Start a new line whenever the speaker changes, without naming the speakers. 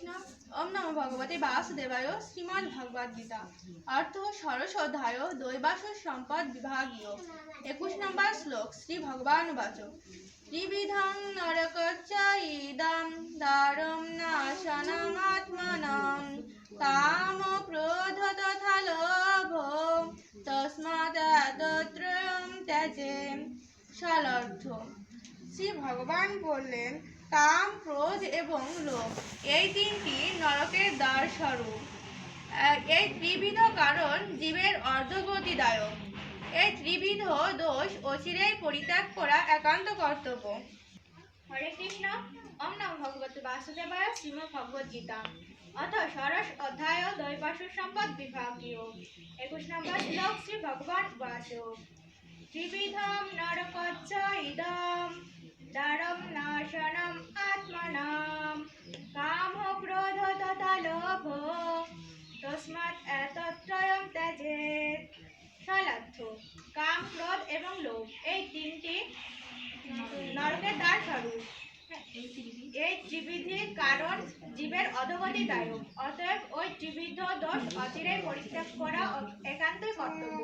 কৃষ্ণ। ওম নমো ভগবতে বাসুদেবায়। শ্রীমদ্ ভগবদ গীতা। অর্থ ষোড়শ অধ্যায় দৈবাসু সম্পদ বিভাগীয়। 21 নম্বর শ্লোক। শ্রী ভগবান বাচ ত্রিবিধং নরকস্য ইদং দ্বারম নাশনমাত্মনাম কাম ক্রোধ তথা লোভ তস্মাৎ এতত্রয়ং ত্যজেৎ। সারার্থ। শ্রী ভগবান বললেন, কাম, ক্রোধ এবং লোভ এই তিনটি নরকের দ্বার স্বরূপ। এই ত্রিবিধ কারণ জীবের অর্ধগতিদায়ক। এই ত্রিবিধ দোষ অচিরেই পরিত্যাগ করা একান্ত কর্তব্য। হরে কৃষ্ণ। ওম নমো ভগবতে বাসুদেবায়। শ্রীমদ্ ভগবদ গীতা। অথ ষোড়শ অধ্যায় দৈবাসু সম্পদ বিভাগীয়। 21 নম্বর শ্লোক। শ্রী ভগবান বাচ ত্রিবিধং নরকস্য ইদং দ্বারম নাশনম আত্মনাম কাম ক্রোধ তথা লোভ তস্মাৎ এতত্রয়ং ত্যজেৎ। সারার্থ। কাম, ক্রোধ এবং লোভ এই তিনটি নরকের দ্বার স্বরূপ। এই ত্রিবিধের কারণ জীবের অধোগতিদায়ক। অতএব ওই ত্রিবিধ দোষ অচিরেই পরিত্যাগ করা একান্তই কর্তব্য।